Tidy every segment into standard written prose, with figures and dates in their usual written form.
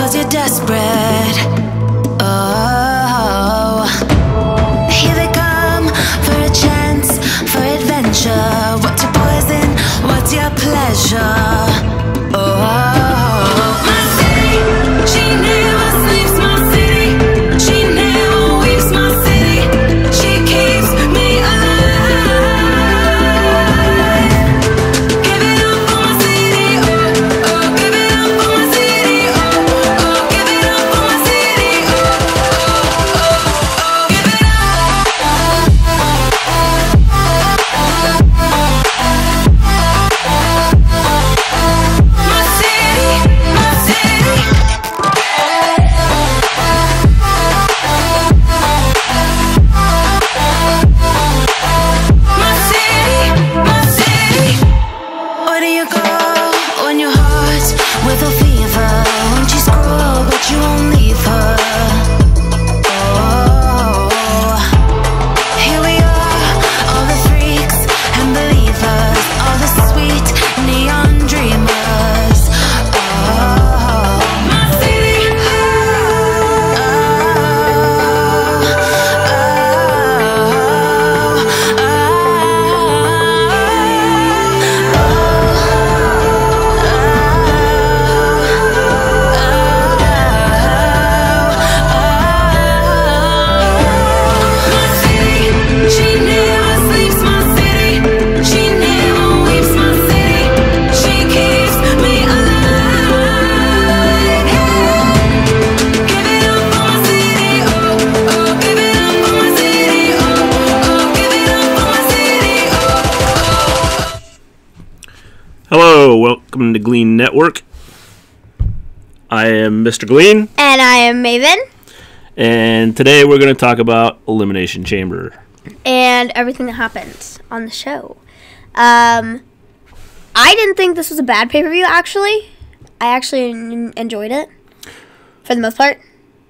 'cause you're desperate. Oh, here they come for a chance, for adventure. What's your poison? What's your pleasure? Oh, my city, she never sleeps. My city, she never weeps. My city, she keeps me alive. Give it up for my city, oh, oh. Give it up for my city, oh, oh. Give it up for my city, oh, oh, oh, oh. Give it my city, my city. My city, my city. Where do you go when your heart with a fever? Won't you screw, but you won't leave her? Oh, here we are, all the freaks and believers, all the sweet neon dreamers. Oh, my city. My city, she never sleeps. My city, she never weeps. My city, she keeps me alive. Give it up for my city, oh, oh. Give it up for my city, oh, oh. Give it up for my city, oh, oh. Hello, welcome to Gleen Network. I am Mr. Gleen, And I am Maven, and today we're going to talk about Elimination Chamber. and everything that happened on the show. I didn't think this was a bad pay-per-view, actually. I actually enjoyed it, for the most part.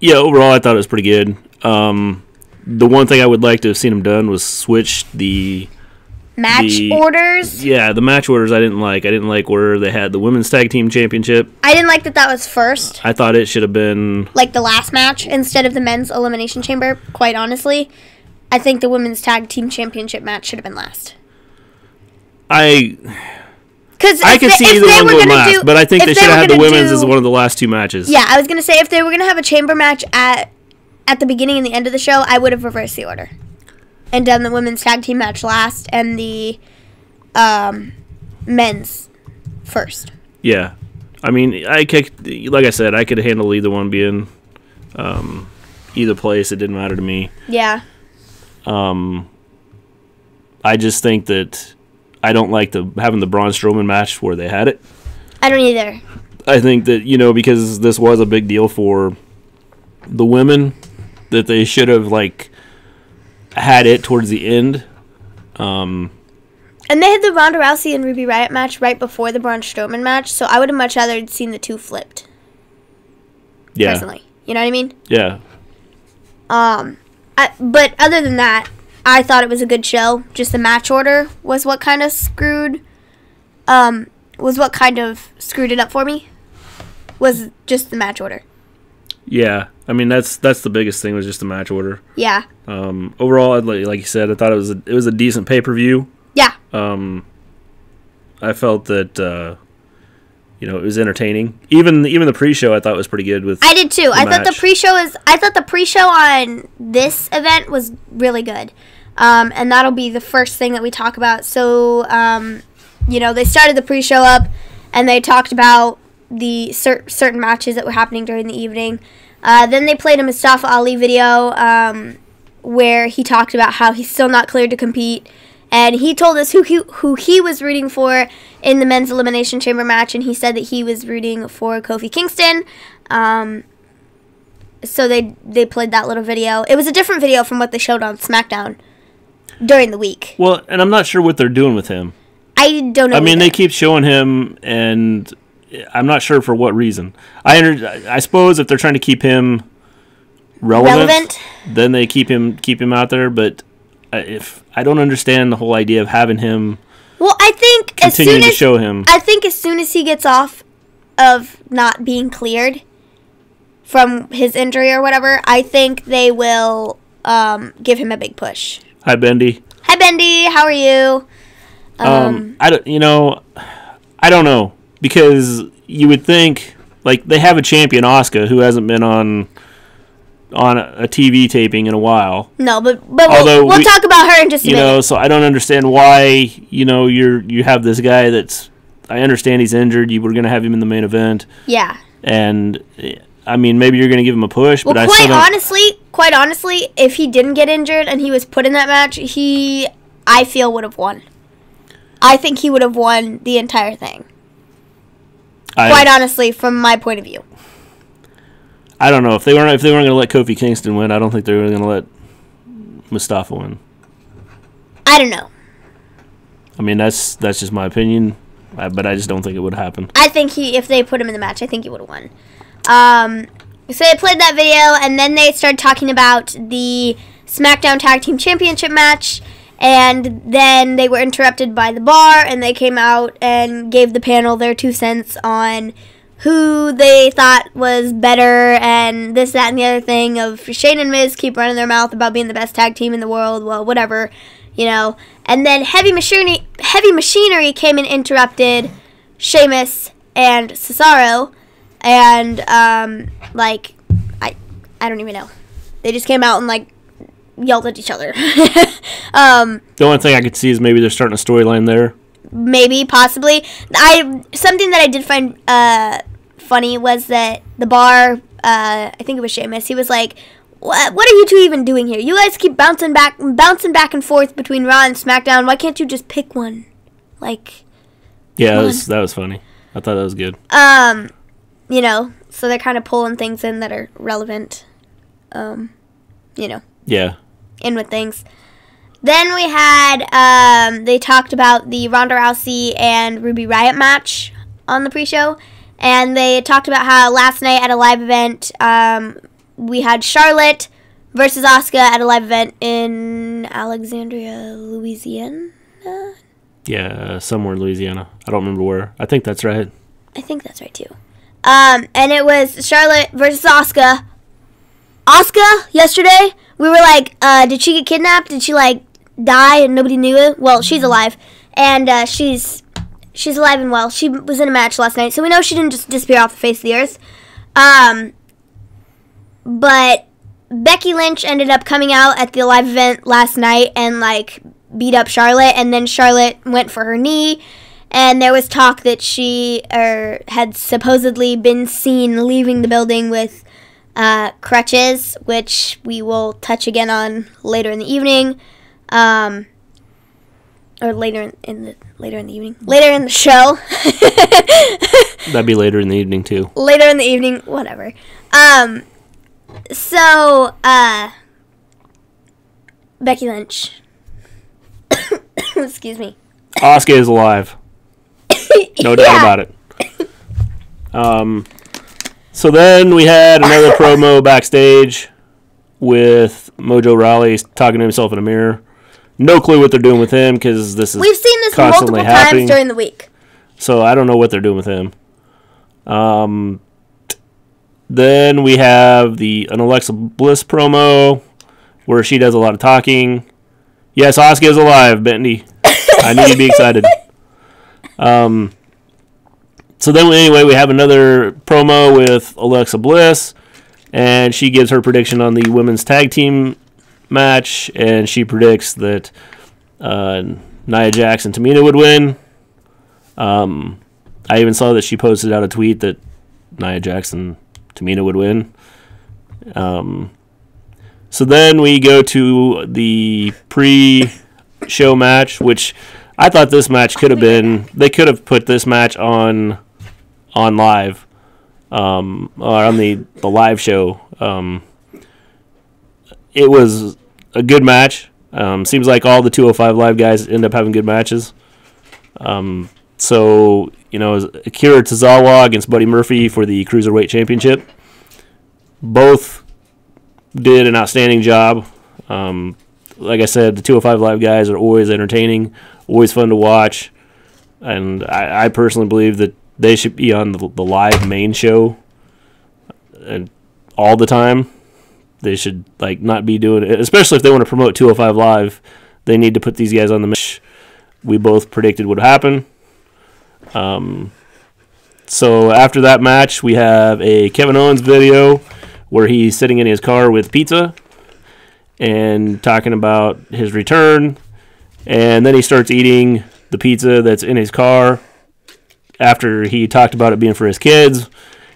Yeah, overall I thought it was pretty good. The one thing I would like to have seen them done was switch the Match orders. the match orders. I didn't like where they had the women's tag team championship. I didn't like that was first, I thought it should have been like the last match, instead of the men's elimination chamber, quite honestly. I think the women's tag team championship match should have been last. I Because can see either one going last, but I think they should have had the women's as one of the last two matches. Yeah, I was going to say, if they were going to have a chamber match at the beginning and the end of the show, I would have reversed the order and done the women's tag team match last and the men's first. Yeah. I mean, like I said, I could handle either one being either place. It didn't matter to me. Yeah. I just think that I don't like having the Braun Strowman match where they had it. I don't either. I think that, because this was a big deal for the women, that they should have, had it towards the end. And they had the Ronda Rousey and Ruby Riott match right before the Braun Strowman match, so I would have much rather seen the two flipped. Yeah. Personally. You know what I mean? Yeah. But other than that, I thought it was a good show. Just the match order was what kind of screwed it up for me. Was just the match order. Yeah. I mean, that's the biggest thing, was just the match order. Yeah. Overall, like you said, I thought it was a decent pay-per-view. Yeah. I felt that it was entertaining. Even the pre-show I thought was pretty good. I did too. I thought the pre-show on this event was really good. And that'll be the first thing that we talk about. So, they started the pre-show up and they talked about the certain matches that were happening during the evening. Then they played a Mustafa Ali video where he talked about how he's still not cleared to compete. And he told us who he was rooting for in the men's elimination chamber match, and he said that he was rooting for Kofi Kingston. So they played that little video. It was a different video from what they showed on SmackDown during the week. Well, and I'm not sure what they're doing with him. I don't know. I mean, either. they keep showing him, and I'm not sure for what reason. I suppose if they're trying to keep him relevant, then they keep him out there. But if I don't understand the whole idea of having him, well, I think continuing to show him. I think as soon as he gets off of not being cleared, from his injury or whatever, I think they will give him a big push. Hi, Bendy. Hi, Bendy. How are you? I don't know, because you would think, like, they have a champion, Asuka, who hasn't been on a TV taping in a while. No, but we'll talk about her in just a minute. So I don't understand why, you have this guy that's, I understand he's injured. You were going to have him in the main event. Yeah. And, I mean, maybe you're going to give him a push, well, but quite honestly, if he didn't get injured and he was put in that match, I feel, would have won. I think he would have won the entire thing. Quite honestly, from my point of view. I don't know. If they weren't going to let Kofi Kingston win, I don't think they were going to let Mustafa win. I don't know. I mean, that's just my opinion, but I just don't think it would happen. I think if they put him in the match, I think he would have won. So they played that video, and then they started talking about the SmackDown Tag Team Championship match, and then they were interrupted by the Bar, and they came out and gave the panel their 2 cents on who they thought was better, and this, that, and the other thing of Shane and Miz keep running their mouth about being the best tag team in the world, well, whatever, And then Heavy Machinery came and interrupted Sheamus and Cesaro, and, I don't even know. They just came out and, yelled at each other. The only thing I could see is maybe they're starting a storyline there. Maybe, possibly. Something that I did find funny was that the Bar, I think it was Sheamus, he was like, what are you two even doing here? You guys keep bouncing back and forth between Raw and SmackDown. Why can't you just pick one? Yeah, that was funny. I thought that was good. So they're kind of pulling things in that are relevant. Yeah. In with things. Then we had, they talked about the Ronda Rousey and Ruby Riott match on the pre-show. And they talked about how last night at a live event, we had Charlotte versus Asuka at a live event in Alexandria, Louisiana? Yeah, somewhere in Louisiana. I don't remember where. I think that's right. I think that's right, too. And it was Charlotte versus Asuka. Asuka, yesterday, we were like, did she get kidnapped? Did she, die and nobody knew it? Well, she's alive. And she's alive and well. She was in a match last night, so we know she didn't just disappear off the face of the earth. But Becky Lynch ended up coming out at the live event last night and, beat up Charlotte, and then Charlotte went for her knee, and there was talk that she had supposedly been seen leaving the building with crutches, which we will touch again on later in the evening, or later in the show. That'd be later in the evening too. Later in the evening, whatever. So Becky Lynch. Excuse me. Asuka is alive. No doubt about it. So then we had another promo backstage with Mojo Rawley talking to himself in a mirror. No clue what they're doing with him, because this is We've seen this constantly multiple times during the week. So I don't know what they're doing with him. Then we have an Alexa Bliss promo where she does a lot of talking. Yes, Asuka is alive, Bentley. I need you to be excited. So then anyway, we have another promo with Alexa Bliss, and she gives her prediction on the women's tag team match, and she predicts that Nia Jax and Tamina would win. I even saw that she posted out a tweet that Nia Jax and Tamina would win. So then we go to the pre-show match, which I thought this match could have been. They could have put this match on live, or on the live show. It was a good match. Seems like all the 205 Live guys end up having good matches. So, Akira Tozawa against Buddy Murphy for the Cruiserweight Championship. Both did an outstanding job. Like I said, the 205 Live guys are always entertaining, always fun to watch. And I personally believe that they should be on the live main show. And all the time. They should like not be doing it, especially if they want to promote 205 Live. They need to put these guys on the match. We both predicted would happen. So after that match, we have a Kevin Owens video where he's sitting in his car with pizza and talking about his return. And then he starts eating the pizza that's in his car after he talked about it being for his kids.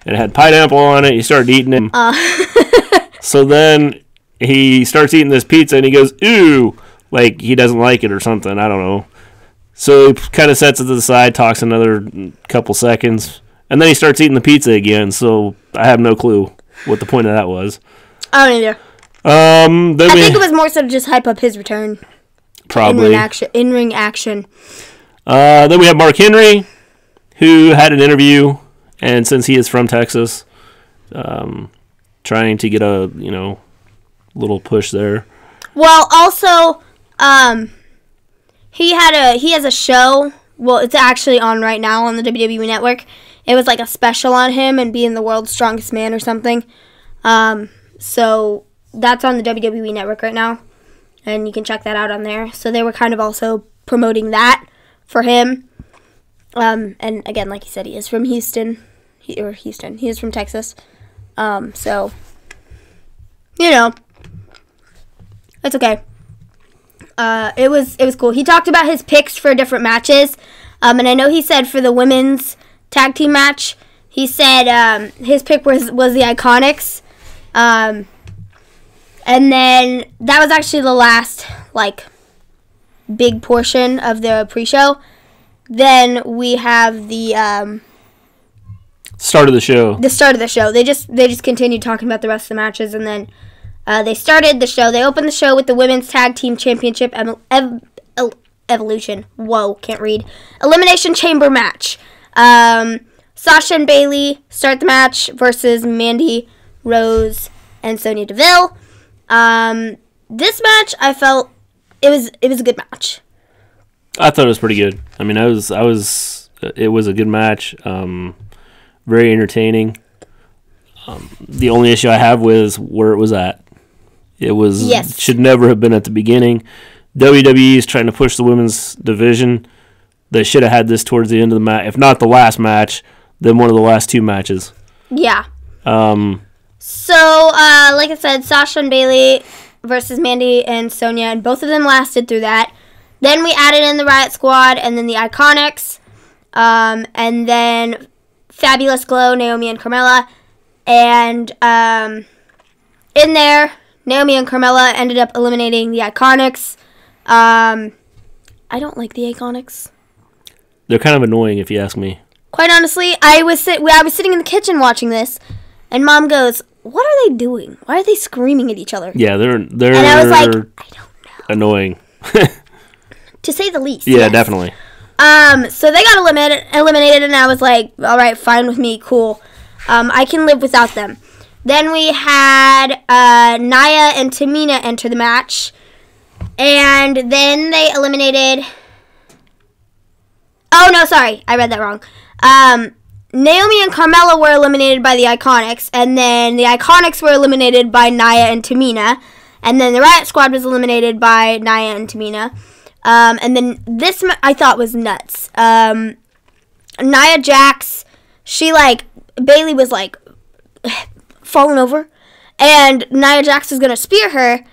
And it had pineapple on it. He started eating it. So then he starts eating this pizza and he goes, "Ew," like he doesn't like it or something. I don't know. So he kind of sets it to the side, talks another couple seconds, and then he starts eating the pizza again. So I have no clue what the point of that was. I don't either. I think it was more so to just hype up his return. Probably. In-ring action. Then we have Mark Henry, who had an interview, and since he is from Texas, trying to get a little push there. Well, also, he has a show. Well, it's actually on right now on the WWE Network. It was like a special on him and being the world's strongest man or something. So that's on the WWE Network right now, and you can check that out on there. So they were kind of also promoting that for him. And again, like you said, he is from Houston. He is from Texas. So, it's okay. It was cool. He talked about his picks for different matches. And I know he said for the women's tag team match, he said his pick was the Iconics. And then that was actually the last big portion of the pre-show. Then we have the start of the show. The start of the show. They just continued talking about the rest of the matches, and then they started the show. They opened the show with the Women's Tag Team Championship Evolution. Whoa, can't read. Elimination Chamber match. Sasha and Bayley start the match versus Mandy Rose and Sonya Deville. This match, I felt it was a good match. I thought it was pretty good. I mean, it was a good match. Very entertaining. The only issue I have was where it was at. It should never have been at the beginning. WWE is trying to push the women's division. They should have had this towards the end of the match. If not the last match, then one of the last two matches. Yeah. So, like I said, Sasha and Bayley versus Mandy and Sonya, and both of them lasted through that. Then we added in the Riot Squad, and then the Iconics, and then Fabulous Glow, Naomi and Carmella, and in there, Naomi and Carmella ended up eliminating the Iconics. I don't like the Iconics. They're kind of annoying, if you ask me. Quite honestly, I was sitting in the kitchen watching this, and Mom goes, "What are they doing? Why are they screaming at each other?" Yeah, they're and I was like, I don't know. Annoying. To say the least. Yeah, yes. Definitely. So they got eliminated, and I was like, all right, fine with me, cool. I can live without them. Then we had Nia and Tamina enter the match, and then they eliminated... Oh, no, sorry, I read that wrong. Naomi and Carmella were eliminated by the Iconics, and then the Iconics were eliminated by Nia and Tamina, and then the Riot Squad was eliminated by Nia and Tamina. And then this I thought was nuts. Nia Jax, Bayley was falling over, and Nia Jax was gonna spear her.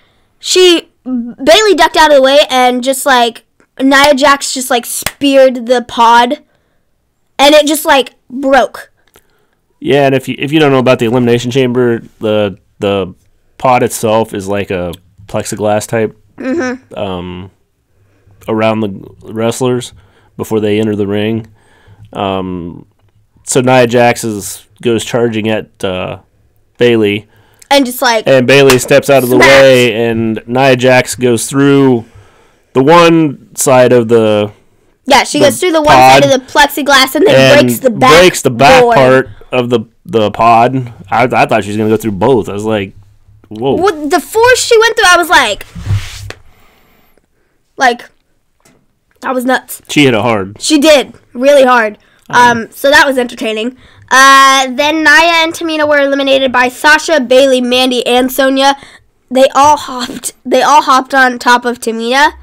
Bayley ducked out of the way, and just Nia Jax just speared the pod, and it just broke. Yeah, and if you don't know about the Elimination Chamber, the pod itself is like a plexiglass type. Mm-hmm. Around the wrestlers before they enter the ring. So Nia Jax goes charging at Bayley. And just and Bayley steps out of the way, and Nia Jax goes through the one side of the... Yeah, she goes through the one side of the plexiglass and then breaks the back part of the pod. I thought she was going to go through both. I was like, whoa. Well, the force she went through, I was like... That was nuts. She hit it hard. She did. Really hard. So that was entertaining. Then Nia and Tamina were eliminated by Sasha, Bailey, Mandy, and Sonya. They all hopped on top of Tamina,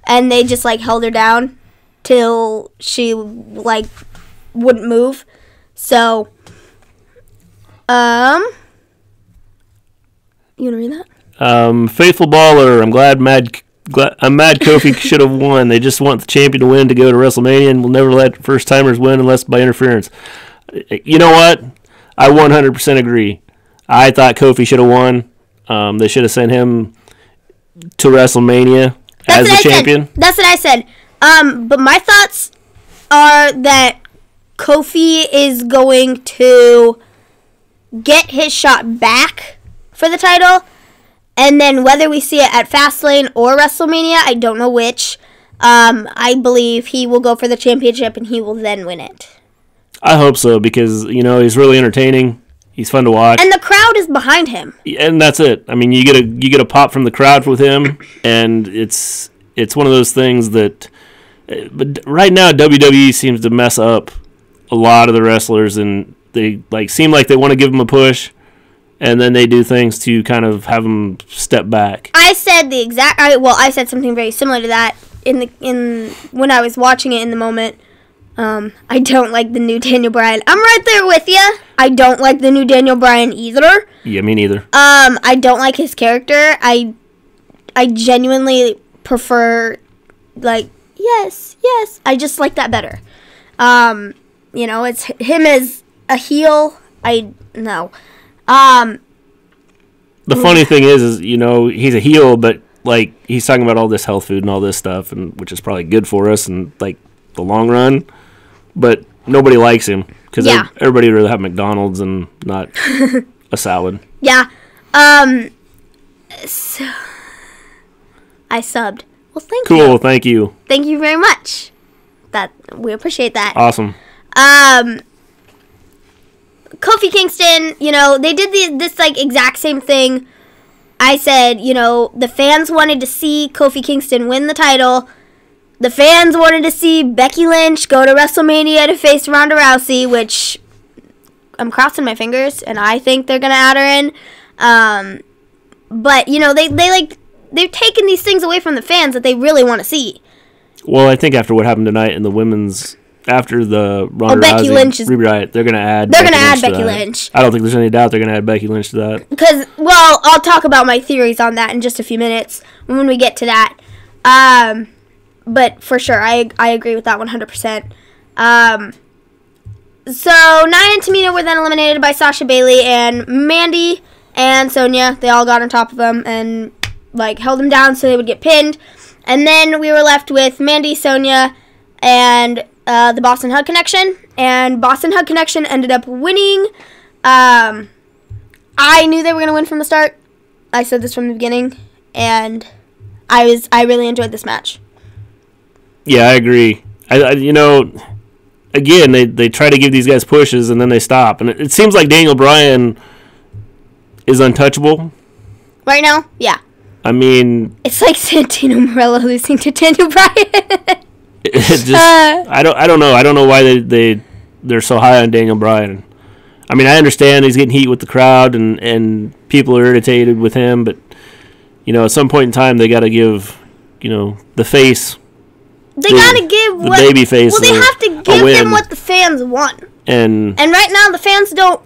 and they just like held her down till she like wouldn't move. So, you wanna read that? Faithful baller. I'm mad Kofi should have won. They just want the champion to win to go to WrestleMania, and will never let first timers win unless by interference. You know what? I 100% agree. I thought Kofi should have won. They should have sent him to WrestleMania as the champion. That's what I said. But my thoughts are that Kofi is going to get his shot back for the title, and then whether we see it at Fastlane or WrestleMania, I don't know which. I believe he will go for the championship, and he will then win it. I hope so, because, he's really entertaining. He's fun to watch. And the crowd is behind him. And that's it. I mean, you get a pop from the crowd with him, and it's one of those things that... But right now, WWE seems to mess up a lot of the wrestlers, and they seem like they want to give them a push, and then they do things to kind of have them step back. I said I said something very similar to that when I was watching it in the moment. I don't like the new Daniel Bryan. I'm right there with you. I don't like the new Daniel Bryan either. Yeah, me neither. I don't like his character. I genuinely prefer, yes. I just like that better. It's him as a heel. No. The funny thing is, he's a heel, but, he's talking about all this health food and all this stuff, and which is probably good for us in, the long run. But nobody likes him because everybody would rather have McDonald's and not a salad. Yeah. So I subbed. Well, thank you. Cool. Thank you. Thank you very much. We appreciate that. Awesome. Kofi Kingston, they did this exact same thing. I said, the fans wanted to see Kofi Kingston win the title. The fans wanted to see Becky Lynch go to WrestleMania to face Ronda Rousey, which I'm crossing my fingers, and I think they're gonna add her in. But they're taking these things away from the fans that they really want to see. Well, I think after what happened tonight in the women's, after the Ronda Becky Lynch rewrite, they're gonna add. Becky Lynch. I don't think there's any doubt they're gonna add Becky Lynch to that. Because, I'll talk about my theories on that in just a few minutes when we get to that. But for sure, I agree with that 100%. So Nia and Tamina were then eliminated by Sasha, Bailey, and Mandy and Sonya. They all got on top of them and held them down so they would get pinned. And then we were left with Mandy, Sonya, and the Boston Hug Connection. And Boston Hug Connection ended up winning. I knew they were going to win from the start. I said this from the beginning, and I really enjoyed this match. Yeah, I agree. Again, they try to give these guys pushes and then they stop, and it seems like Daniel Bryan is untouchable right now. Yeah. I mean, it's like Santino Marella losing to Daniel Bryan. I don't know. I don't know why they're so high on Daniel Bryan. I mean, I understand he's getting heat with the crowd and people are irritated with him, but at some point in time they got to give the face. They gotta give the baby face. Well, they have to give him what the fans want. And right now the fans don't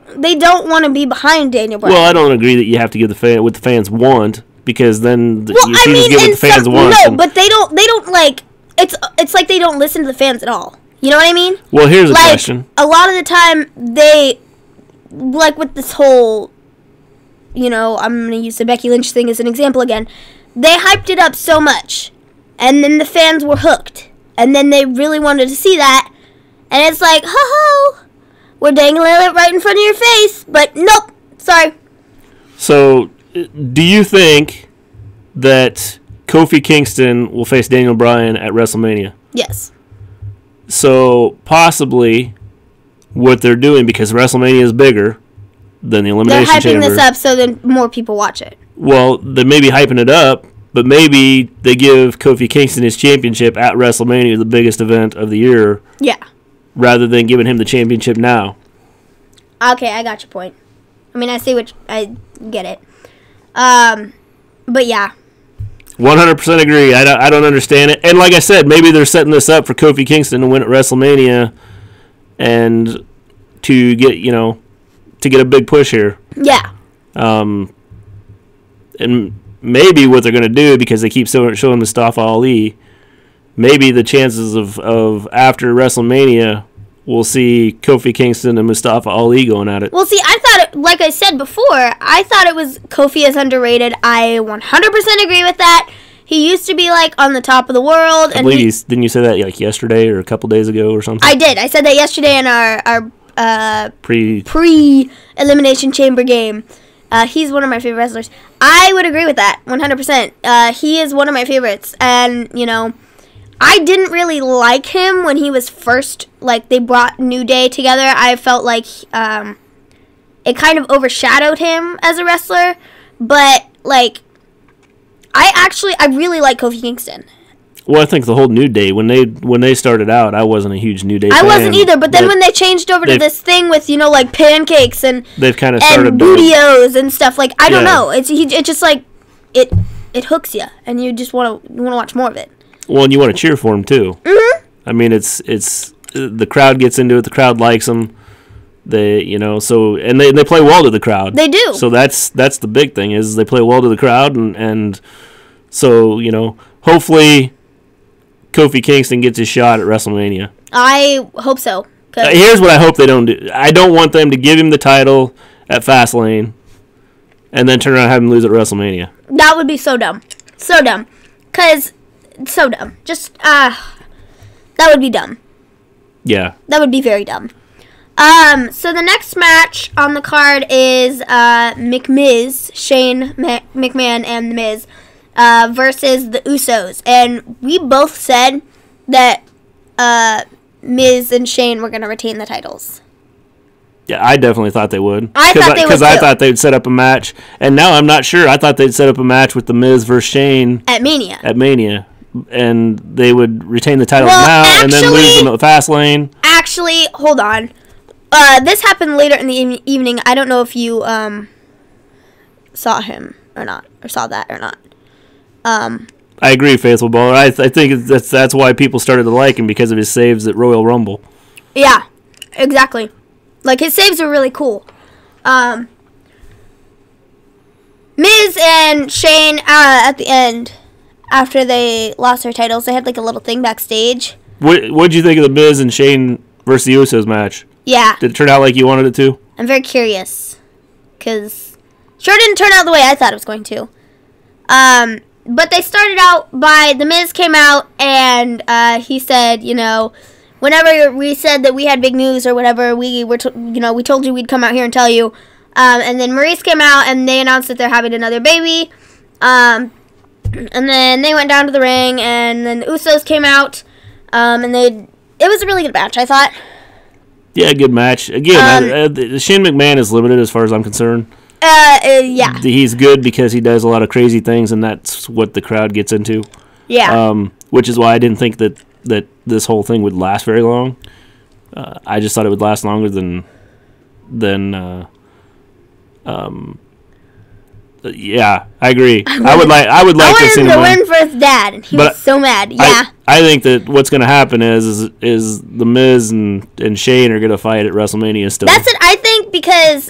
want to be behind Daniel Bryan. Well, I don't agree that you have to give what the fans want, because then you just give what the fans want. No, but they don't it's like they don't listen to the fans at all. You know what I mean? Well, here's a question. A lot of the time they with this whole I'm going to use the Becky Lynch thing as an example again. They hyped it up so much. And then the fans were hooked. And then they really wanted to see that. And it's like, ho-ho, we're dangling it right in front of your face. But nope, sorry. So, do you think that Kofi Kingston will face Daniel Bryan at WrestleMania? Yes. So, possibly, what they're doing, because WrestleMania is bigger than the Elimination Chamber. They're hyping this up so that more people watch it. Well, they may be hyping it up, but maybe they give Kofi Kingston his championship at WrestleMania, the biggest event of the year. Yeah. Rather than giving him the championship now. Okay, I got your point. I mean, I get it. But yeah. 100% agree. I don't understand it. And like I said, maybe they're setting this up for Kofi Kingston to win at WrestleMania and to get, to get a big push here. Yeah. And maybe what they're going to do, because they keep showing Mustafa Ali, maybe the chances of after WrestleMania, we'll see Kofi Kingston and Mustafa Ali going at it. Well, see, I thought, like I said before, I thought it was Kofi is underrated. I 100% agree with that. He used to be, like, on the top of the world. I believe didn't you say that, like, yesterday or a couple days ago or something? I did. I said that yesterday in our pre-Elimination Chamber game. He's one of my favorite wrestlers. I would agree with that, 100%. He is one of my favorites. And, I didn't really like him when he was first, like, they brought New Day together. I felt like it kind of overshadowed him as a wrestler. But, like, I really like Kofi Kingston. Well, I think the whole New Day, when they started out, I wasn't a huge New Day fan. I wasn't either, but then when they changed over to this thing with, like, pancakes and they've kind of started bootios and stuff, like, I don't know. It's just, like, it hooks you, and you just want to watch more of it. Well, and you want to cheer for him too. Mm-hmm. I mean, it's the crowd gets into it. The crowd likes him. They, so and they play well to the crowd. They do. So that's the big thing is they play well to the crowd, and so hopefully Kofi Kingston gets his shot at WrestleMania. I hope so. Here's what I hope they don't do. I don't want them to give him the title at Fastlane and then turn around and have him lose at WrestleMania. That would be so dumb. So dumb. So dumb. Just, that would be dumb. Yeah. That would be very dumb. So the next match on the card is McMiz, Shane McMahon and The Miz, versus the Usos. And we both said that Miz and Shane were going to retain the titles. Yeah, I definitely thought they would. I thought they would, too. I thought they'd set up a match. And now I'm not sure. I thought they'd set up a match with The Miz versus Shane. At Mania. And they would retain the titles and then lose them at Fastlane. Actually, hold on. This happened later in the evening. I don't know if you saw him or not, or saw that or not. I agree, Faithful Baller. I think that's why people started to like him, because of his saves at Royal Rumble. Yeah, exactly. Like, his saves are really cool. Miz and Shane, at the end, after they lost their titles, they had, like, a little thing backstage. What'd you think of the Miz and Shane versus the Usos match? Yeah. Did it turn out like you wanted it to? I'm very curious, because sure didn't turn out the way I thought it was going to. But they started out by, The Miz came out, and he said, whenever we said that we had big news or whatever, we told you we'd come out here and tell you. And then Maurice came out, and they announced that they're having another baby. And then they went down to the ring, and then the Usos came out, and it was a really good match, I thought. Yeah, good match. Again, Shane McMahon is limited as far as I'm concerned. Yeah. He's good because he does a lot of crazy things, and that's what the crowd gets into. Yeah. Which is why I didn't think that this whole thing would last very long. I just thought it would last longer than yeah, I agree. I would like to see him win for his dad, and he was so mad. Yeah. I think that what's going to happen is the Miz and Shane are going to fight at WrestleMania still. That's it. I think because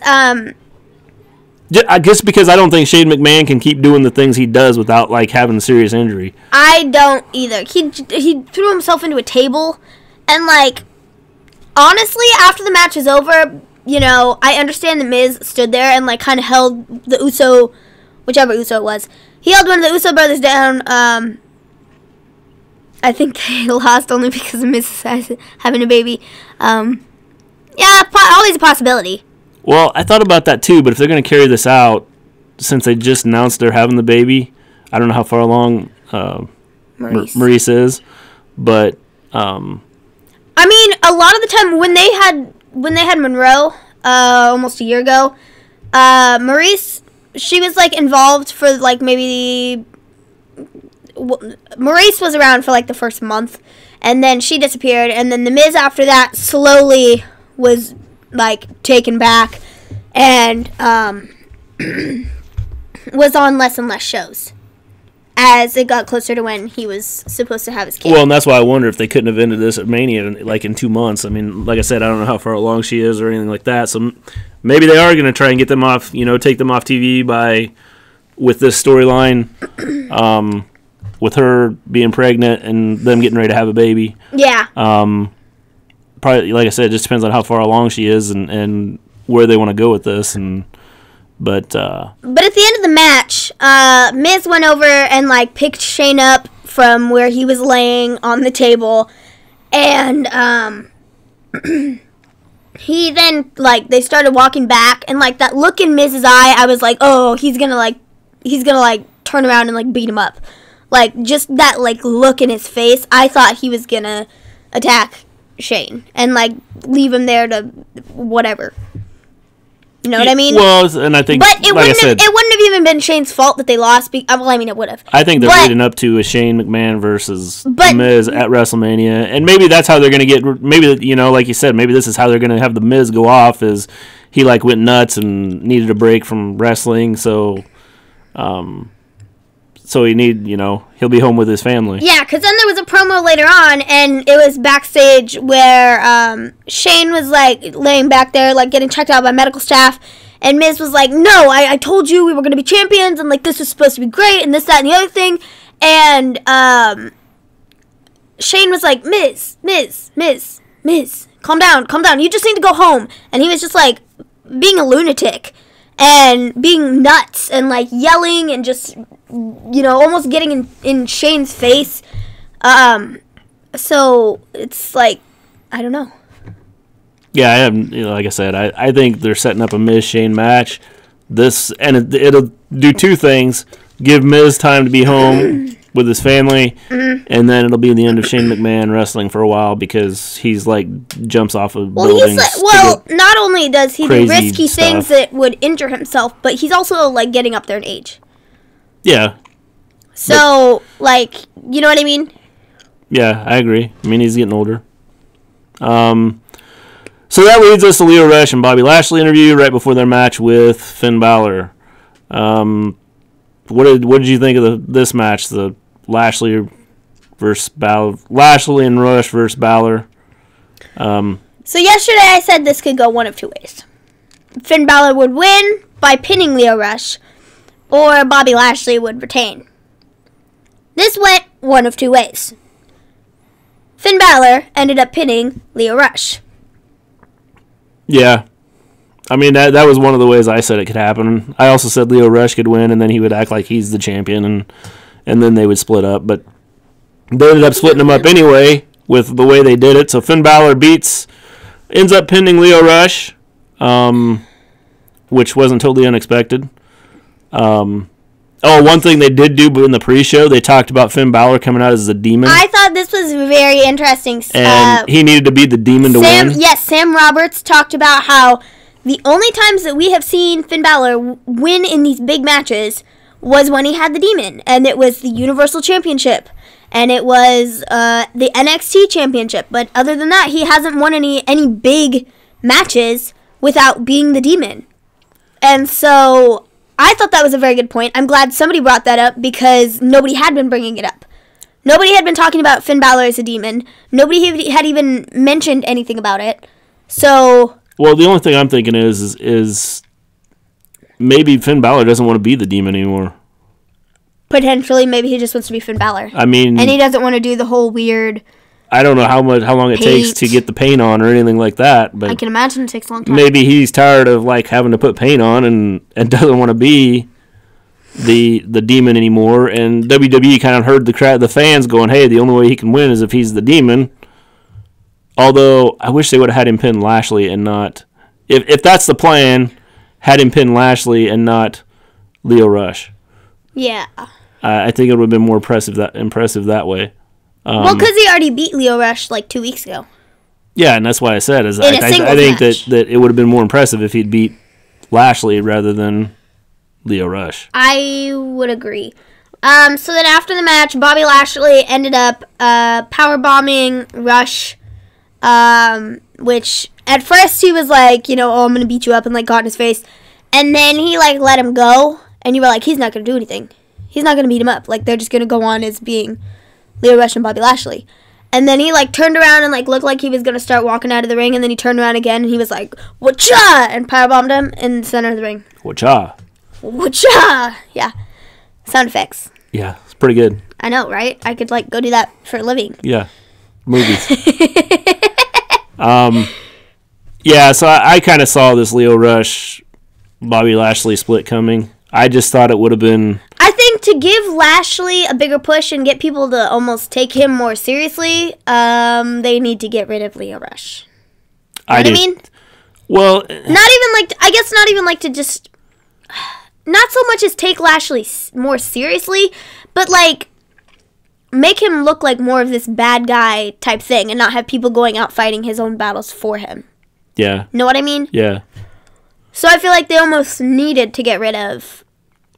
just because I don't think Shane McMahon can keep doing the things he does without like having a serious injury. I don't either. He threw himself into a table, and like honestly, after the match was over, I understand the Miz stood there and like kind of held the whichever Uso it was. He held one of the Uso brothers down. I think they lost only because of Miz having a baby. Yeah, always a possibility. Well, I thought about that too, but if they're going to carry this out, since they just announced they're having the baby, I don't know how far along Maurice is, but I mean, a lot of the time when they had Monroe almost a year ago, Maurice, she was like involved for like maybe Maurice was around for like the first month, and then she disappeared, and then the Miz after that slowly was like, taken back and was on less and less shows as it got closer to when he was supposed to have his kid. Well, and that's why I wonder if they couldn't have ended this at Mania in 2 months. I mean, like I said, I don't know how far along she is or anything like that. So maybe they are going to try and get them off, take them off TV with this storyline, with her being pregnant and them getting ready to have a baby. Yeah. Probably, like I said, it just depends on how far along she is and where they want to go with this. But at the end of the match, Miz went over and like picked Shane up from where he was laying on the table, and he then they started walking back, and like that look in Miz's eye, I was like, oh, he's gonna turn around and beat him up, just that look in his face. I thought he was gonna attack Shane and leave him there to whatever. You know what I mean? Well, and I think, but it wouldn't have even been Shane's fault that they lost. It would have. I think they're leading up to a Shane McMahon versus Miz at WrestleMania, and maybe that's how they're going to get. Maybe like you said, maybe this is how they're going to have the Miz go off. Is he went nuts and needed a break from wrestling, so he'll be home with his family. Yeah, because then there was a promo later on, and it was backstage where Shane was laying back there getting checked out by medical staff, and Miz was like, no, I told you we were going to be champions, and this was supposed to be great, and this, that, and the other thing, and Shane was like, Miz, calm down, you just need to go home, and he was just being a lunatic and being nuts and yelling and just almost getting in Shane's face. So it's I don't know. Yeah, I have. Like I said, I think they're setting up a Miz Shane match. It'll do two things: give Miz time to be home with his family, and then it'll be the end of Shane McMahon wrestling for a while because he's jumps off of buildings. Not only does he do risky things that would injure himself, but he's also getting up there in age. Yeah. So you know what I mean? Yeah, I agree. I mean, he's getting older. So that leads us to Lio Rush and Bobby Lashley interview right before their match with Finn Balor. What did you think of this match? The Lashley and Rush versus Balor. So yesterday I said this could go one of two ways. Finn Balor would win by pinning Lio Rush, or Bobby Lashley would retain. This went one of two ways. Finn Balor ended up pinning Lio Rush. Yeah. I mean, that was one of the ways I said it could happen. I also said Lio Rush could win, and then he would act like he's the champion, and then they would split up. But they ended up splitting them up anyway with the way they did it. So Finn Balor ends up pinning Lio Rush, which wasn't totally unexpected. One thing they did do in the pre-show, they talked about Finn Balor coming out as a demon. I thought this was very interesting. And he needed to be the demon to win. Yes, Sam Roberts talked about how the only times that we have seen Finn Balor win in these big matches was when he had the demon. And it was the Universal Championship. And it was the NXT Championship. But other than that, he hasn't won any big matches without being the demon. And so I thought that was a very good point. I'm glad somebody brought that up because nobody had been bringing it up. Nobody had been talking about Finn Balor as a demon. Nobody had even mentioned anything about it. So, well, the only thing I'm thinking is maybe Finn Balor doesn't want to be the demon anymore. Potentially, maybe he just wants to be Finn Balor. I mean, and he doesn't want to do the whole weird. I don't know how long it takes to get the paint on or anything like that, but I can imagine it takes a long time. Maybe he's tired of having to put paint on and doesn't want to be the demon anymore. And WWE kind of heard the fans going, "Hey, the only way he can win is if he's the demon." Although I wish they would have had him pin Lashley and not, if that's the plan, had him pin Lashley and not Lio Rush. Yeah. I think it would have been more impressive that way. Well, because he already beat Lio Rush 2 weeks ago. Yeah, and that's why I said I think that it would have been more impressive if he'd beat Lashley rather than Lio Rush. I would agree. So then after the match, Bobby Lashley ended up powerbombing Rush, which at first he was like, oh, I'm gonna beat you up, and like got in his face, and then he like let him go, and you were like, he's not gonna do anything. He's not gonna beat him up. Like they're just gonna go on as being Lio Rush and Bobby Lashley. And then he like turned around and like looked like he was gonna start walking out of the ring, and then he turned around again and he was like, "Whatcha?" and powerbombed him in the center of the ring. Whatcha? Whatcha? Yeah. Sound effects. Yeah, it's pretty good. I know, right? I could like go do that for a living. Yeah. Movies. Yeah, so I kind of saw this Lio Rush Bobby Lashley split coming. I just thought it would have been... I think to give Lashley a bigger push and get people to almost take him more seriously, they need to get rid of Lio Rush. You know what I mean? Well... Not even like to just... Not so much as take Lashley more seriously, but like make him look like more of this bad guy type thing and not have people going out fighting his own battles for him. Yeah. Know what I mean? Yeah. So I feel like they almost needed to get rid of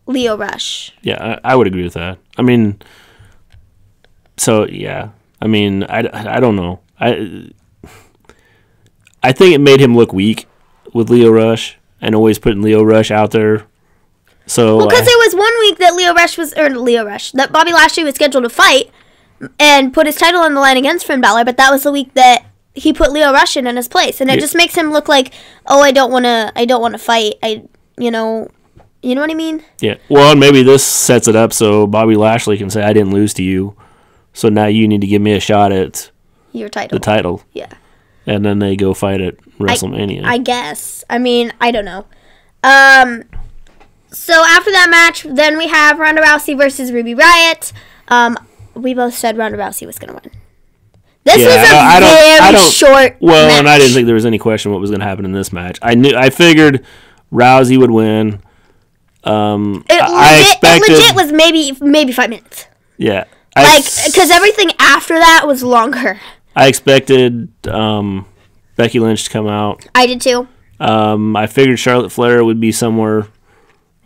Lio Rush. Yeah, I would agree with that. I mean, so yeah. I mean, I don't know. I think it made him look weak with Lio Rush and always putting Lio Rush out there. So well, because there was 1 week that that Bobby Lashley was scheduled to fight and put his title on the line against Finn Balor, but that was the week that he put Lio Rush in his place, and it just makes him look like, oh, I don't want to fight. You know what I mean? Yeah. Well, and maybe this sets it up so Bobby Lashley can say, I didn't lose to you, so now you need to give me a shot at your title. The title. Yeah. And then they go fight at WrestleMania. I guess. I mean, I don't know. So after that match, then we have Ronda Rousey versus Ruby Riott. We both said Ronda Rousey was going to win. This was a very short match. And I didn't think there was any question what was going to happen in this match. I figured Rousey would win. It legit was maybe 5 minutes. Yeah. Because everything after that was longer. I expected Becky Lynch to come out. I did too. I figured Charlotte Flair would be somewhere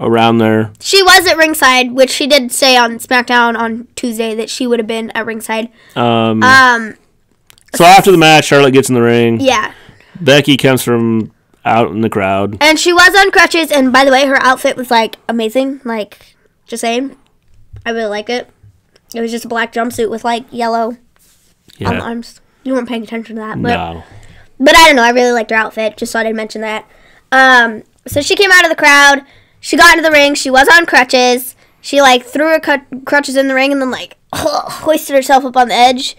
around there. She was at ringside, which she did say on SmackDown on Tuesday that she would have been at ringside. So after the match, Charlotte gets in the ring. Yeah. Becky comes from out in the crowd. And she was on crutches, and by the way, her outfit was, like, amazing. Like, just saying. I really like it. It was just a black jumpsuit with, like, yellow on the arms. You weren't paying attention to that. But, no. But I don't know. I really liked her outfit. Just thought I'd mention that. So she came out of the crowd. She got into the ring. She was on crutches. She, like, threw her crutches in the ring and then, like, hoisted herself up on the edge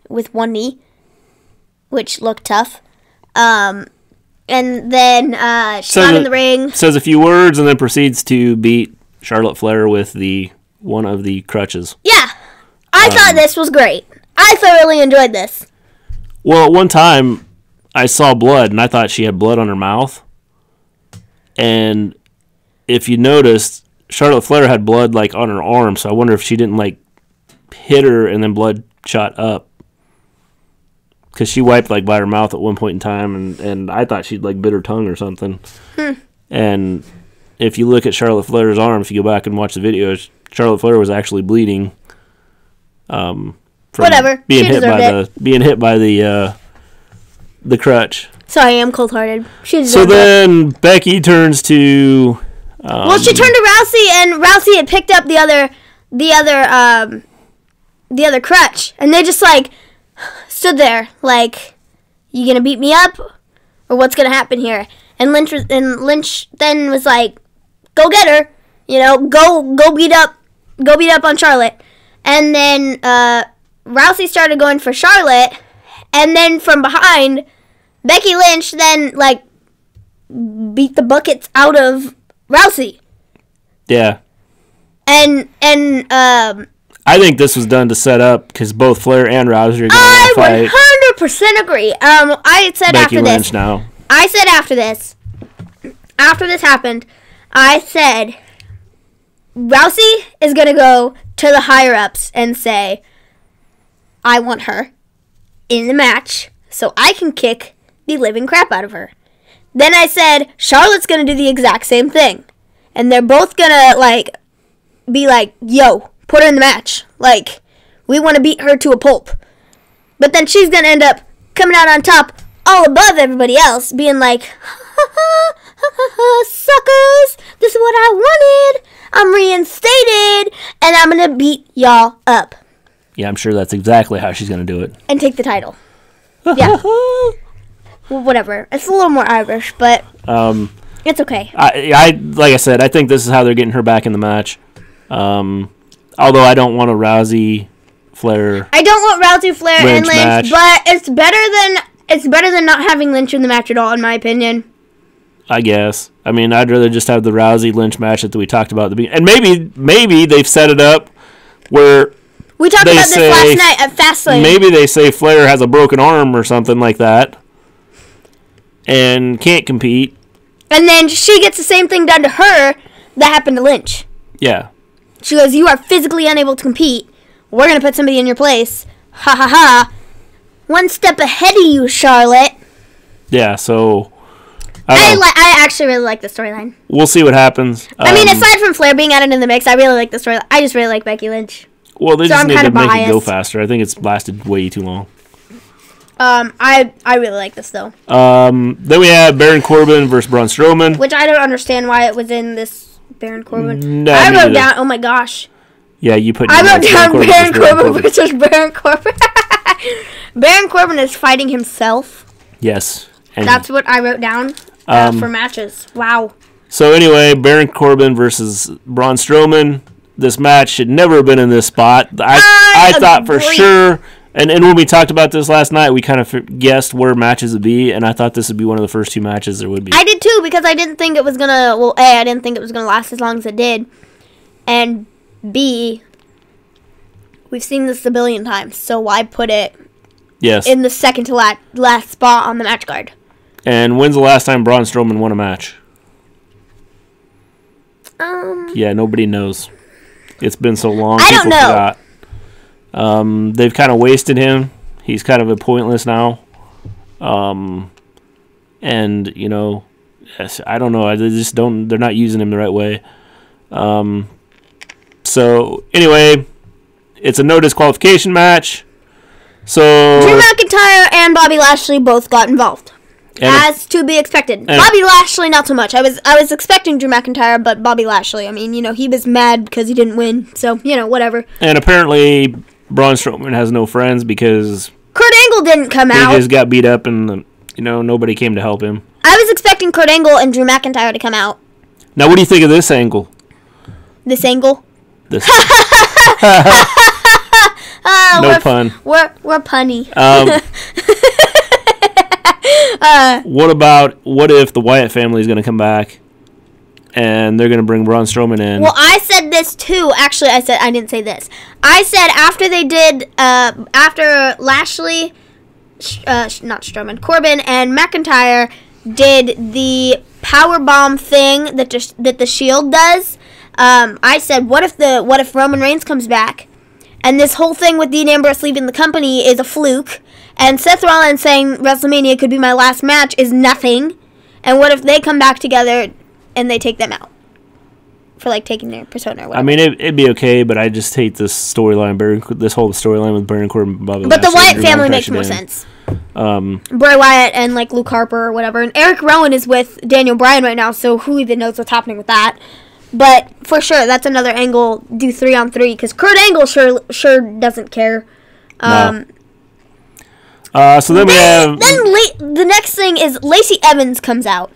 with one knee, which looked tough. And then she got in the ring. Says a few words and then proceeds to beat Charlotte Flair with one of the crutches. Yeah. I thought this was great. I thoroughly enjoyed this. Well, at one time, I saw blood, and I thought she had blood on her mouth. And if you noticed, Charlotte Flair had blood like on her arm, so I wonder if she didn't like hit her and then blood shot up. Because she wiped like by her mouth at one point in time, and I thought she'd like bit her tongue or something. And if you look at Charlotte Flair's arm, if you go back and watch the videos, Charlotte Flair was actually bleeding. From whatever. Being hit by the crutch. Sorry, I'm cold-hearted. So then Becky turns to... well, she turned to Rousey, and Rousey had picked up the other crutch, and they just, like, stood there, like, you gonna beat me up, or what's gonna happen here? And Lynch then was like, go get her, go beat up on Charlotte. And then Rousey started going for Charlotte, and then from behind, Becky Lynch then, like, beat the buckets out of Rousey. Yeah. And I think this was done to set up, because both Flair and Rousey are going to fight. I 100% agree. I said Becky after Lynch this. Now. I said after this happened, I said, Rousey is going to go to the higher-ups and say, I want her in the match so I can kick the living crap out of her. Then I said, Charlotte's going to do the exact same thing. And they're both going to, like, be like, yo, put her in the match. Like, we want to beat her to a pulp. But then she's going to end up coming out on top all above everybody else, being like, suckers, this is what I wanted. I'm reinstated, and I'm going to beat y'all up. Yeah, I'm sure that's exactly how she's going to do it. And take the title. Yeah. Well, whatever. It's a little more Irish, but it's okay. I like I said, I think this is how they're getting her back in the match. Although I don't want a Rousey Flair. I don't want Rousey, Flair, and Lynch, match. but it's better than not having Lynch in the match at all, in my opinion. I guess. I mean, I'd rather just have the Rousey Lynch match that we talked about at the beginning. And maybe they've set it up where we talked about this last night at Fastlane. Maybe they say Flair has a broken arm or something like that and can't compete. And then she gets the same thing done to her that happened to Lynch. Yeah. She goes, you are physically unable to compete. We're going to put somebody in your place. Ha ha ha. One step ahead of you, Charlotte. Yeah, so I actually really like the storyline. We'll see what happens. I mean, aside from Flair being added in the mix, I really like the storyline. I just really like Becky Lynch. Well, they just need to make it go faster. I think it's lasted way too long. I really like this, though. Then we have Baron Corbin versus Braun Strowman. Which I don't understand why it was in this Baron Corbin. No, I wrote down, oh my gosh. Yeah, you put I wrote down Baron Corbin versus Baron Corbin. Baron Corbin is fighting himself. Yes. That's what I wrote down for matches. Wow. So anyway, Baron Corbin versus Braun Strowman. This match should never have been in this spot. I thought for sure, and when we talked about this last night, we kind of guessed where matches would be, and I thought this would be one of the first two matches there would be. I did too, because I didn't think it was going to, well, A, I didn't think it was going to last as long as it did, and B, we've seen this a billion times, so why put it in the second to last spot on the match card? And when's the last time Braun Strowman won a match? Yeah, nobody knows. It's been so long. I don't know. Forgot. They've kind of wasted him. He's kind of pointless now. And you know, I don't know. They just don't. They're not using him the right way. So anyway, it's a no disqualification match. So Drew McIntyre and Bobby Lashley both got involved. As to be expected. Bobby Lashley, not so much. I was expecting Drew McIntyre, but Bobby Lashley, I mean, you know, he was mad because he didn't win. So, you know, whatever. And apparently, Braun Strowman has no friends because Kurt Angle didn't come out. He just got beat up and, you know, nobody came to help him. I was expecting Kurt Angle and Drew McIntyre to come out. Now, what do you think of this angle? This angle? This no pun. We're punny. What if the Wyatt family is going to come back and they're going to bring Braun Strowman in? Well, I said this too. Actually, I didn't say this. I said after Lashley, not Strowman, Corbin and McIntyre did the powerbomb thing that the Shield does. I said, what if Roman Reigns comes back, and this whole thing with Dean Ambrose leaving the company is a fluke? And Seth Rollins saying WrestleMania could be my last match is nothing. And what if they come back together and they take them out for like taking their persona or whatever? I mean, it'd be okay, but I just hate this storyline. This whole storyline with Baron Corbin and Bobby But Lashley, the Wyatt family makes more sense. Bray Wyatt and like Luke Harper or whatever. And Eric Rowan is with Daniel Bryan right now, so who even knows what's happening with that? But for sure, that's another angle. Do 3-on-3 because Kurt Angle sure doesn't care. No. So then we have... the next thing is Lacey Evans comes out.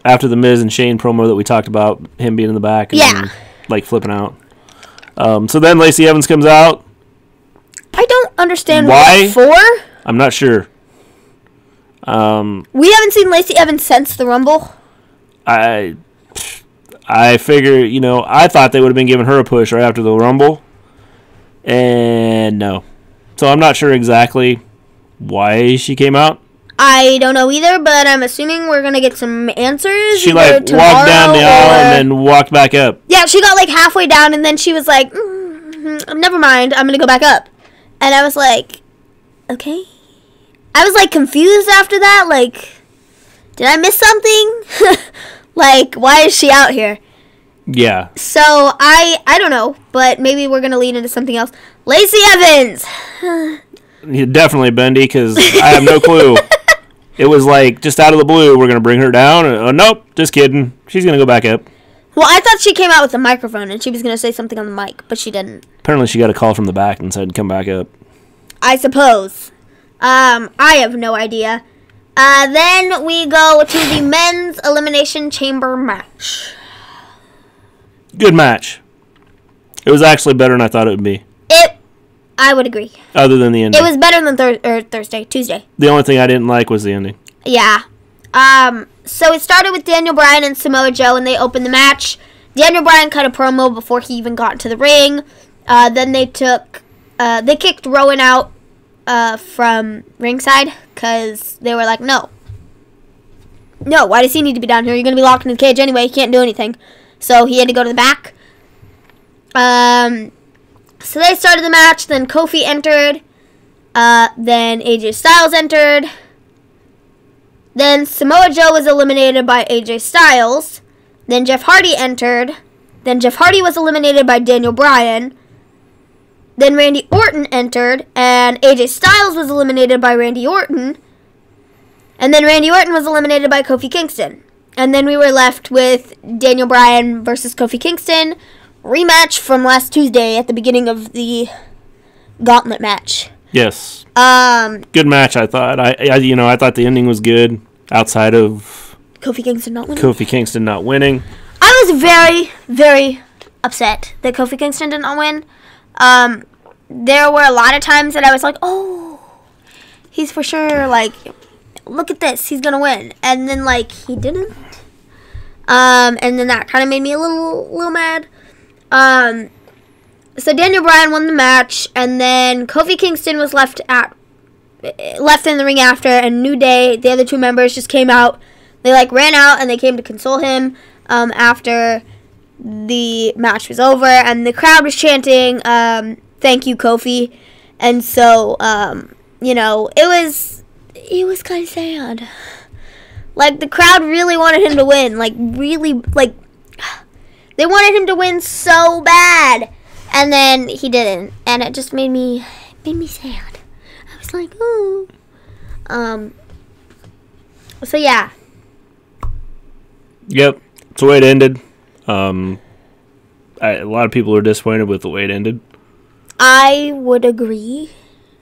After the Miz and Shane promo that we talked about, him being in the back and then, like flipping out. So then Lacey Evans comes out. I don't understand why. What for? I'm not sure. We haven't seen Lacey Evans since the Rumble. I figure, you know, I thought they would have been giving her a push right after the Rumble. And no. So I'm not sure exactly why she came out. I don't know either, but I'm assuming we're going to get some answers. She like walked down the aisle and then walked back up. Yeah, she got like halfway down and then she was like, never mind, I'm going to go back up. And I was like, okay. I was like confused after that. Like, did I miss something? Like, why is she out here? Yeah. So I don't know, but maybe we're going to lead into something else. Lacey Evans. Definitely, Bendy, because I have no clue. It was like, just out of the blue, we're going to bring her down. Nope, just kidding. She's going to go back up. Well, I thought she came out with a microphone and she was going to say something on the mic, but she didn't. Apparently she got a call from the back and said, come back up. I suppose. I have no idea. Then we go to the men's Elimination Chamber match. Good match. It was actually better than I thought it would be. I would agree. Other than the ending. It was better than Tuesday. The only thing I didn't like was the ending. Yeah. So it started with Daniel Bryan and Samoa Joe, and they opened the match. Daniel Bryan cut a promo before he even got into the ring. Then they kicked Rowan out from ringside because they were like, no, why does he need to be down here? You're going to be locked in the cage anyway. He can't do anything. So he had to go to the back. So they started the match. Then Kofi entered. Then AJ Styles entered. Then Samoa Joe was eliminated by AJ Styles. Then Jeff Hardy entered. Then Jeff Hardy was eliminated by Daniel Bryan. Then Randy Orton entered, and AJ Styles was eliminated by Randy Orton. And then Randy Orton was eliminated by Kofi Kingston. And then we were left with Daniel Bryan versus Kofi Kingston. Rematch from last Tuesday at the beginning of the gauntlet match. Yes. Good match, I thought. I thought the ending was good outside of Kofi Kingston not winning. I was very, very upset that Kofi Kingston did not win. There were a lot of times that I was like, oh, he's for sure, like, look at this, he's gonna win. And then, like, he didn't. And then that kind of made me a little mad. So Daniel Bryan won the match, and then Kofi Kingston was left in the ring after, and New Day, the other two members, just came out. They, like, ran out, and they came to console him, after the match was over, and the crowd was chanting, thank you, Kofi. And so, it was kind of sad. Like, the crowd really wanted him to win. Like, really, like, they wanted him to win so bad. And then he didn't. And it just made me sad. I was like, oh. So, yeah. Yep. That's the way it ended. A lot of people are disappointed with the way it ended. I would agree.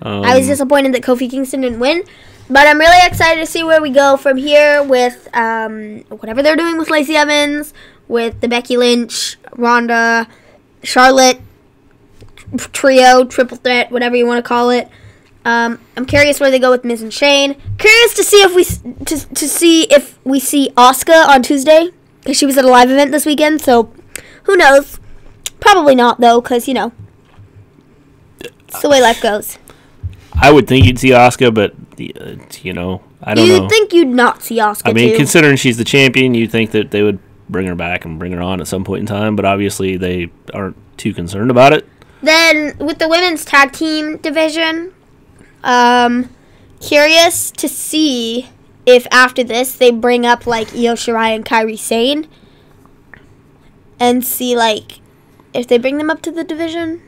I was disappointed that Kofi Kingston didn't win. But I'm really excited to see where we go from here with whatever they're doing with Lacey Evans, with the Becky Lynch, Ronda, Charlotte trio, triple threat, whatever you want to call it. I'm curious where they go with Miz and Shane. Curious to see if we see Asuka on Tuesday, because she was at a live event this weekend. So who knows? Probably not though, because it's the way life goes. I would think you'd see Asuka, but I don't know. You'd think you'd not see Asuka. I mean, considering she's the champion, you'd think that they would bring her back and bring her on at some point in time, but obviously they aren't too concerned about it. Then with the women's tag team division, curious to see if after this they bring up like Io Shirai and Kairi Sane and see like if they bring them up to the division.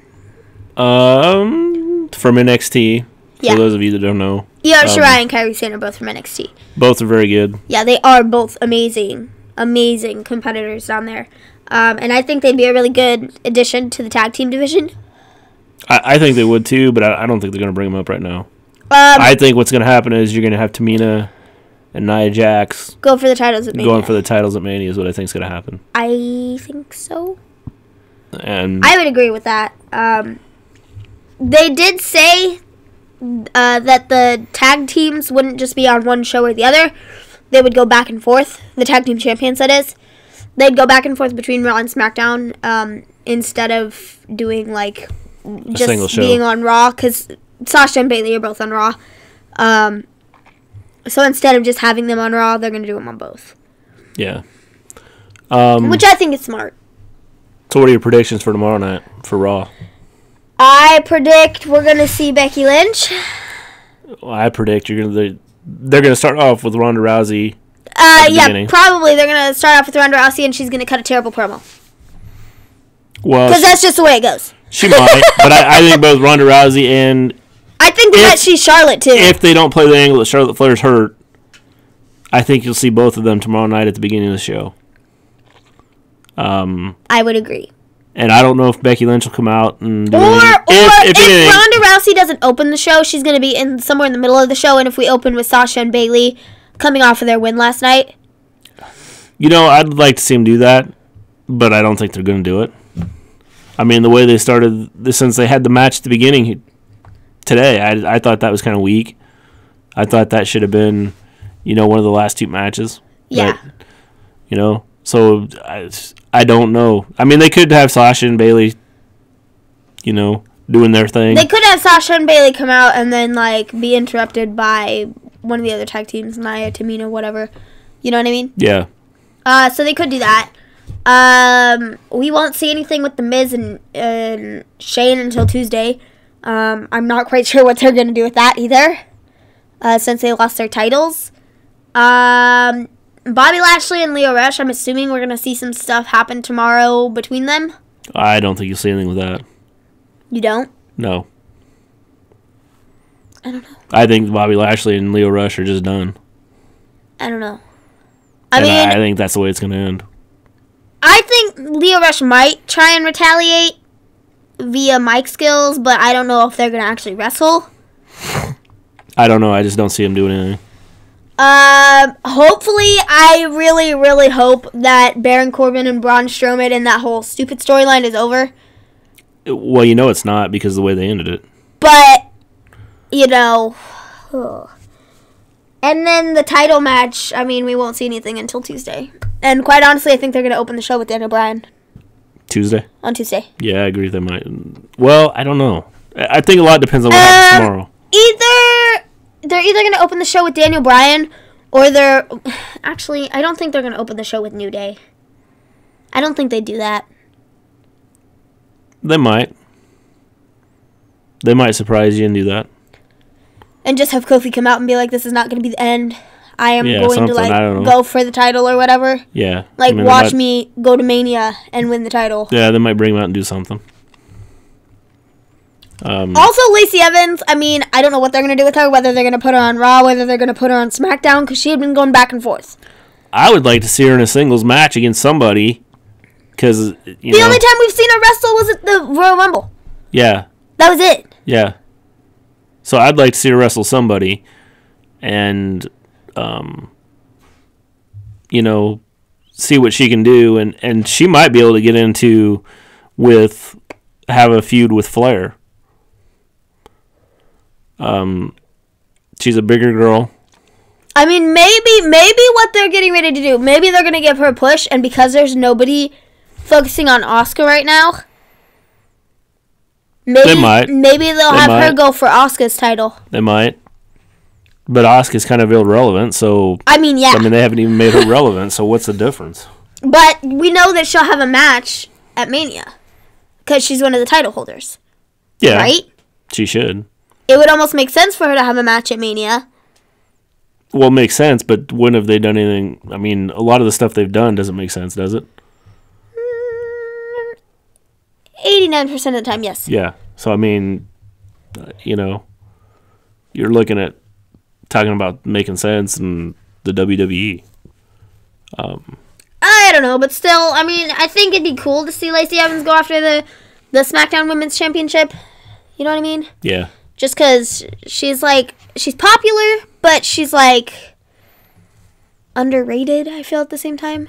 From NXT. Yeah. For those of you that don't know. Io Shirai and Kairi Sane are both from NXT. Both are very good. Yeah, they are both amazing competitors down there. And I think they'd be a really good addition to the tag team division. I think they would too, but I don't think they're going to bring them up right now. I think what's going to happen is you're going to have Tamina and Nia Jax go for the titles at Mania. Going for the titles at Mania is what I think is going to happen. I think so. And I would agree with that. They did say that the tag teams wouldn't just be on one show or the other. They would go back and forth. The tag team champions, that is. They'd go back and forth between Raw and SmackDown instead of doing, like, just being on Raw. Because Sasha and Bayley are both on Raw. So instead of just having them on Raw, they're going to do them on both. Yeah. Which I think is smart. So what are your predictions for tomorrow night for Raw? I predict we're going to see Becky Lynch. Well, I predict they're going to start off with Ronda Rousey. Yeah, probably they're going to start off with Ronda Rousey and she's going to cut a terrible promo. Well, because that's just the way it goes. She might, but I think both Ronda Rousey and... I think that she's Charlotte, too. If they don't play the angle that Charlotte Flair's hurt, I think you'll see both of them tomorrow night at the beginning of the show. I would agree. And I don't know if Becky Lynch will come out and do Or anything. if Ronda Rousey doesn't open the show, she's going to be somewhere in the middle of the show. And if we open with Sasha and Bayley coming off of their win last night. You know, I'd like to see them do that, but I don't think they're going to do it. I mean, the way they started, since they had the match at the beginning today, I thought that was kind of weak. I thought that should have been, one of the last two matches. Yeah. But, so I don't know. I mean, they could have Sasha and Bayley, doing their thing. They could have Sasha and Bayley come out and then, be interrupted by one of the other tag teams, Nia, Tamina, whatever. You know what I mean? Yeah. So they could do that. We won't see anything with The Miz and Shane until Tuesday. I'm not quite sure what they're going to do with that either, since they lost their titles. Bobby Lashley and Lio Rush, I'm assuming we're going to see some stuff happen tomorrow between them. I don't think you'll see anything with that. You don't? No. I don't know. I think Bobby Lashley and Lio Rush are just done. I don't know. I think that's the way it's going to end. I think Lio Rush might try and retaliate via mic skills, but I don't know if they're going to actually wrestle. I don't know. I just don't see him doing anything. Hopefully, I really, really hope that Baron Corbin and Braun Strowman and that whole stupid storyline is over. Well, it's not because of the way they ended it. But, And then the title match, we won't see anything until Tuesday. And quite honestly, I think they're going to open the show with Daniel Bryan. Tuesday? On Tuesday. Yeah, I agree they might. Well, I don't know. I think a lot depends on what happens tomorrow. They're either going to open the show with Daniel Bryan, or actually, I don't think they're going to open the show with New Day. I don't think they do that. They might. They might surprise you and do that. And just have Kofi come out and be like, this is not going to be the end. I am going to, go for the title or whatever. Yeah. Watch me go to Mania and win the title. Yeah, they might bring him out and do something. Also, Lacey Evans, I don't know what they're going to do with her, whether they're going to put her on Raw, whether they're going to put her on SmackDown, because she had been going back and forth. I would like to see her in a singles match against somebody, because, The only time we've seen her wrestle was at the Royal Rumble. Yeah. That was it. Yeah. So I'd like to see her wrestle somebody, and, see what she can do, and she might be able to get into have a feud with Flair. She's a bigger girl. Maybe what they're getting ready to do, maybe they're going to give her a push, and because there's nobody focusing on Asuka right now, maybe they'll have her go for Asuka's title. They might. But Asuka's kind of irrelevant, so... yeah. They haven't even made her relevant, so what's the difference? But we know that she'll have a match at Mania, because she's one of the title holders. Yeah. Right? She should. It would almost make sense for her to have a match at Mania. Well, it makes sense, but when have they done anything? A lot of the stuff they've done doesn't make sense, does it? 89% of the time, yes. Yeah. So, you're looking at talking about making sense in the WWE. I don't know, but still, I think it'd be cool to see Lacey Evans go after the SmackDown Women's Championship. You know what I mean? Yeah. Just because she's popular, but she's underrated, I feel, at the same time.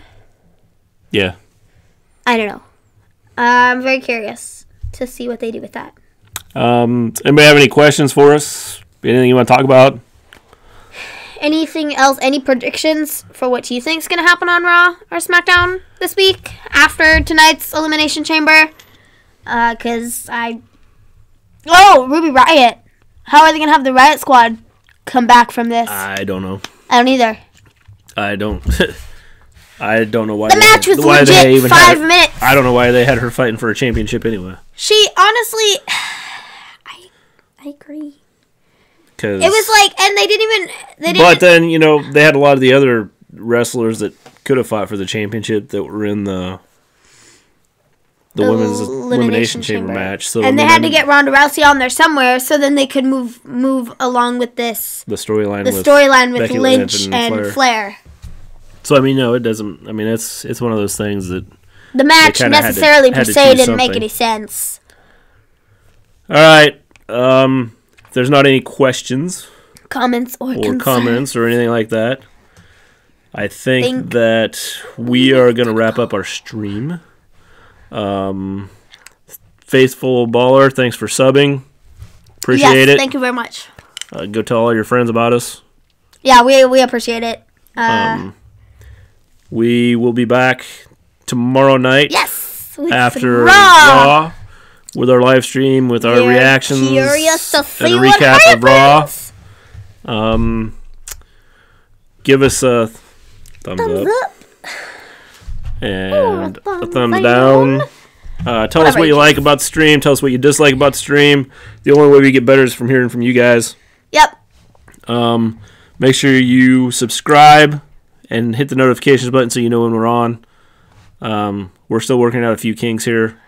Yeah. I don't know. I'm very curious to see what they do with that. Anybody have any questions for us? Anything you want to talk about? Anything else? Any predictions for what you think is going to happen on Raw or SmackDown this week after tonight's Elimination Chamber? Ruby Riott. How are they going to have the Riott Squad come back from this? I don't know. I don't either. I don't know why. The match was legit 5 minutes. I don't know why they had her fighting for a championship anyway. She, honestly... I agree. Cause, it was and they didn't But then, they had a lot of the other wrestlers that could have fought for the championship that were in the the women's Elimination Chamber match. So and they had to get Ronda Rousey on there somewhere, so then they could move along with this. The storyline with Becky Lynch and Flair. So I mean, no, it doesn't. I mean, it's one of those things that the match necessarily per se didn't make any sense. All right. If there's not any questions, comments or anything like that, I think that we are going to wrap up our stream. Faithful Baller, thanks for subbing. Appreciate it. Thank you very much. Go tell all your friends about us. Yeah, we appreciate it. We will be back tomorrow night. Yes, after Raw with our live stream, with our reactions and a recap of Raw. Give us a thumbs up. And a thumbs down. Tell us what you like about the stream. Tell us what you dislike about the stream. The only way we get better is from hearing from you guys. Yep. Make sure you subscribe and hit the notifications button so you know when we're on. We're still working out a few kinks here.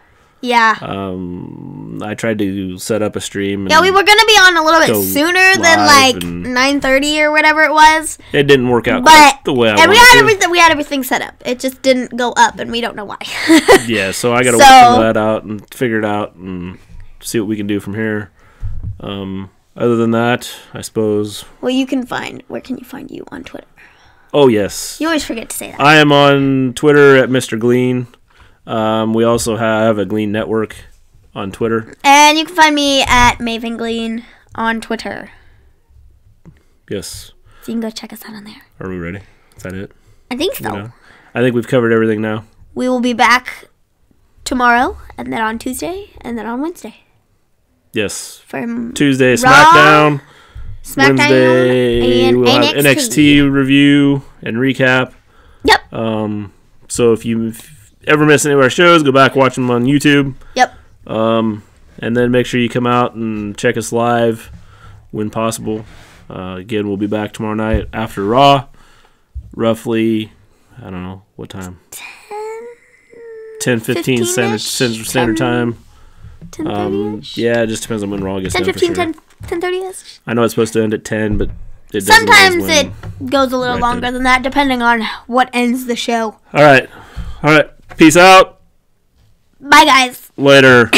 Yeah. I tried to set up a stream. Yeah, we were going to be on a little bit sooner than like 9:30 or whatever it was. It didn't work out the way I wanted we had everything set up. It just didn't go up, and we don't know why. Yeah, so I got to work some of that out and figure it out and see what we can do from here. Other than that, I suppose. Well, where can you find you on Twitter? Oh, yes. You always forget to say that. I am on Twitter at Mr. Gleen. We also have a Gleen Network on Twitter. And you can find me at Maven Gleen on Twitter. Yes. So you can go check us out on there. Are we ready? Is that it? I think so. You know? I think we've covered everything now. We will be back tomorrow, and then on Tuesday, and then on Wednesday. Yes. From Tuesday, Raw, Wednesday, and we'll have NXT review and recap. Yep. So if you ever miss any of our shows, go back, watch them on YouTube. Yep. And then make sure you come out and check us live when possible. Again, we'll be back tomorrow night after Raw. Roughly, I don't know, what time? 10:15 Standard Time. 10:30ish? Yeah, it just depends on when Raw gets done. 10:15, 10:30ish? I know it's supposed to end at 10, but it doesn't. Sometimes it goes a little longer than that, depending on what ends the show. All right. Peace out. Bye, guys. Later.